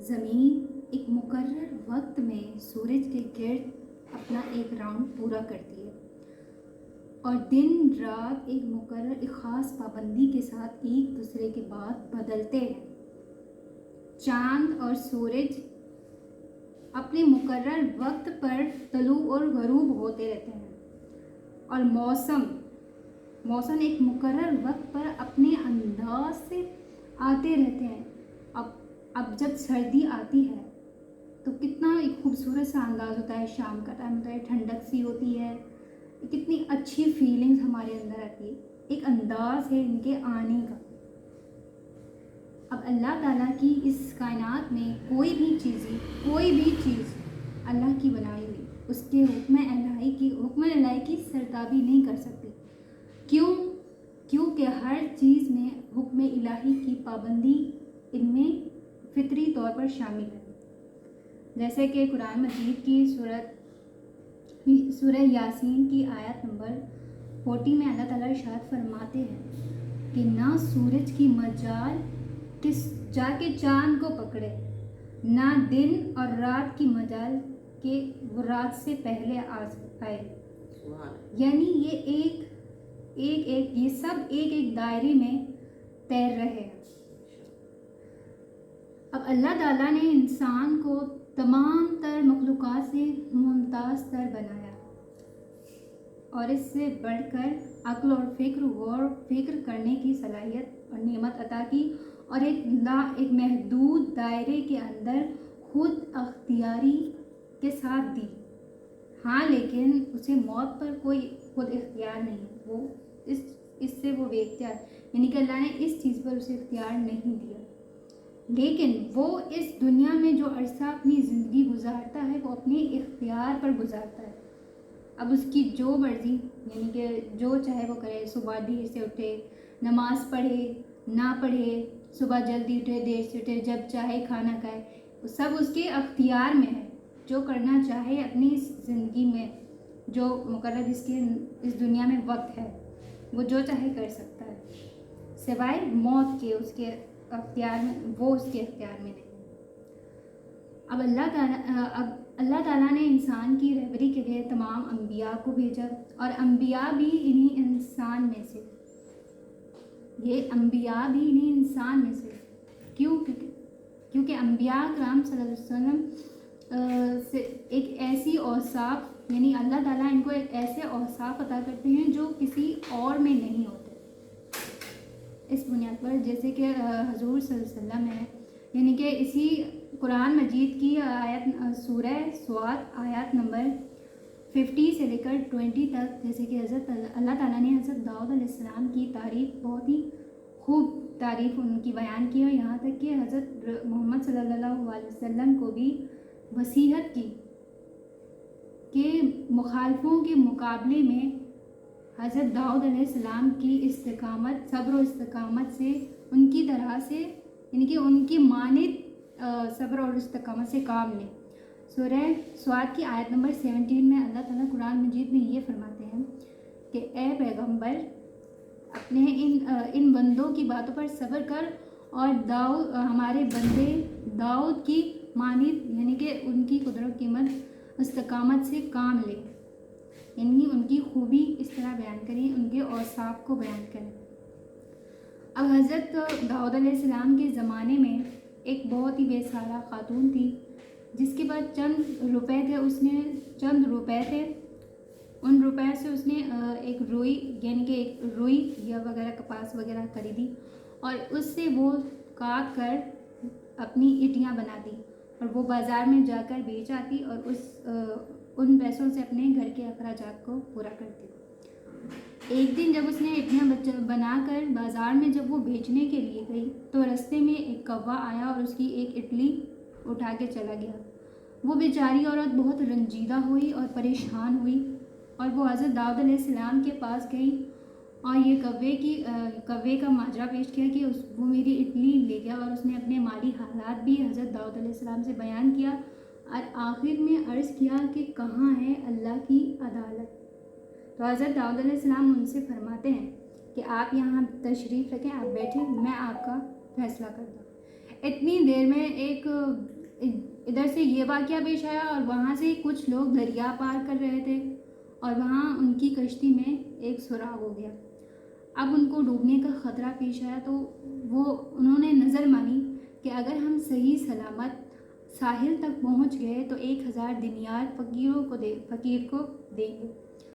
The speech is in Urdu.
زمین ایک مقرر وقت میں سورج کے گرد اپنا ایک راؤنڈ پورا کرتی ہے اور دن رات ایک خاص پابندی کے ساتھ ایک دوسرے کے بعد بدلتے ہیں۔ چاند اور سورج اپنے مقرر وقت پر طلوع اور غروب ہوتے رہتے ہیں اور موسم ایک مقرر وقت پر اپنے انداز سے آتے رہتے ہیں۔ اب جب سردی آتی ہے تو کتنا ایک خوبصورت سا انداز ہوتا ہے، شام کا ٹائم ہوتا ہے، ٹھنڈک سی ہوتی ہے، کتنی اچھی فیلنگز ہمارے اندر آتی ہے، ایک انداز ہے ان کے آنے کا۔ اب اللہ تعالیٰ کی اس کائنات میں کوئی بھی چیز اللہ کی بنائی ہوئی اس کے حکم الہی کی سرتابی نہیں کر سکتی۔ کیونکہ ہر چیز میں حکم الہی کی پابندی ان میں فطری طور پر شامل ہے۔ جیسے کہ قرآن مجید کی سورہ یاسین کی آیت نمبر 40 میں اللہ تعالیٰ ارشاد فرماتے ہیں کہ نہ سورج کی مجال جا کے چاند کو پکڑے، نہ دن اور رات کی مجال کہ وہ رات سے پہلے آئے۔ یعنی یہ سب ایک دائرے میں تیر رہے۔ اب اللہ تعالیٰ نے انسان کو تمام تر مخلوقات سے ممتاز تر بنایا اور اس سے بڑھ کر عقل اور غور فکر کرنے کی صلاحیت اور نعمت عطا کی اور ایک محدود دائرے کے اندر خود اختیاری کے ساتھ دی۔ ہاں، لیکن اسے موت پر کوئی خود اختیار نہیں، وہ اس سے وہ بے اختیار، یعنی کہ اللہ نے اس چیز پر اسے اختیار نہیں دیا، لیکن وہ اس دنیا میں جو عرصہ اپنی زندگی گزارتا ہے وہ اپنے اختیار پر گزارتا ہے۔ اب اس کی جو مرضی، یعنی کہ جو چاہے وہ کرے، صبح دیر سے اٹھے، نماز پڑھے نہ پڑھے، صبح جلدی اٹھے دیر سے اٹھے، جب چاہے کھانا کھائے، سب اس کے اختیار میں ہے۔ جو کرنا چاہے اپنی زندگی میں، جو مقرر اس دنیا میں وقت ہے، وہ جو چاہے کر سکتا ہے، سوائے موت کے اس کے اختیار میں، وہ اس کے اختیار میں نہیں۔ اب اللہ تعالیٰ نے انسان کی رہبری کے لیے تمام انبیاء کو بھیجا اور انبیاء بھی انہی انسان میں سے، کیونکہ انبیاء کرام صلی اللہ علیہ وسلم سے ایک ایسی اوصاف، یعنی اللہ تعالیٰ ان کو ایک ایسے اوصاف عطا کرتے ہیں جو کسی اور میں نہیں ہوتے۔ اس بنیاد پر جیسے کہ حضور صلی اللہ علیہ وسلم ہے، یعنی کہ اسی قرآن مجید کی سورہ صاد آیات نمبر 50 سے لے کر 20 تک، جیسے کہ اللہ تعالیٰ نے حضرت داؤد علیہ السلام کی تعریف، بہت ہی خوب تعریف ان کی بیان کی، اور یہاں تک کہ حضرت محمد صلی اللہ علیہ وسلم کو بھی وصیت کی کہ مخالفوں کے مقابلے میں حضرت داؤد علیہ السلام کی استقامت، صبر و استقامت سے ان کی طرح سے، یعنی کہ ان کی مانند صبر اور استقامت سے کام لیں۔ سورہ صاد کی آیت نمبر 17 میں اللہ تعالیٰ قرآن مجید میں یہ فرماتے ہیں کہ اے پیغمبر، اپنے ان بندوں کی باتوں پر صبر کر اور ہمارے بندے داؤد کی مانند، یعنی کہ ان کی قدرت قیمت استقامت سے کام لے، یعنی ان کی خوبی اس طرح بیان کریں، ان کے اوصاف کو بیان کریں۔ اب حضرت داؤد علیہ السلام کے زمانے میں ایک بہت ہی بے سہارا خاتون تھی، جس کے پاس چند روپے تھے، ان روپے سے اس نے ایک روئی، یعنی کہ ایک روئی یا وغیرہ کپاس وغیرہ خریدی اور اس سے وہ کاٹ کر اپنی اٹیاں بنا دی اور وہ بازار میں جا کر بیچ آتی اور ان پیسوں سے اپنے گھر کے اخراجات کو پورا کرتی۔ ایک دن جب اس نے اٹیاں بنا کر بازار میں جب وہ بیچنے کے لیے گئی تو رستے میں ایک کوا آیا اور اس کی ایک اٹلی اٹھا کے چلا گیا۔ وہ بیچاری عورت بہت رنجیدہ ہوئی اور پریشان ہوئی اور وہ حضرت داؤد علیہ السلام کے پاس گئی اور یہ کوے کا ماجرا پیش کیا کہ وہ میری اٹلی لے گیا، اور اس نے اپنے مالی حالات بھی حضرت داؤد علیہ السلام سے بیان کیا اور آخر میں عرض کیا کہ کہاں ہے اللہ کی عدالت؟ تو حضرت داؤد علیہ السلام ان سے فرماتے ہیں کہ آپ یہاں تشریف رکھیں، آپ بیٹھیں، میں آپ کا فیصلہ کرتا ہوں۔ اتنی دیر میں ایک ادھر سے یہ واقعہ پیش آیا اور وہاں سے کچھ لوگ دریا پار کر رہے تھے اور وہاں ان کی کشتی میں ایک سراغ ہو گیا. اب ان کو ڈوبنے کا خطرہ پیش آیا تو انہوں نے نظر مانی کہ اگر ہم صحیح سلامت ساحل تک پہنچ گئے تو 1000 دینار فقیر کو دیں گے.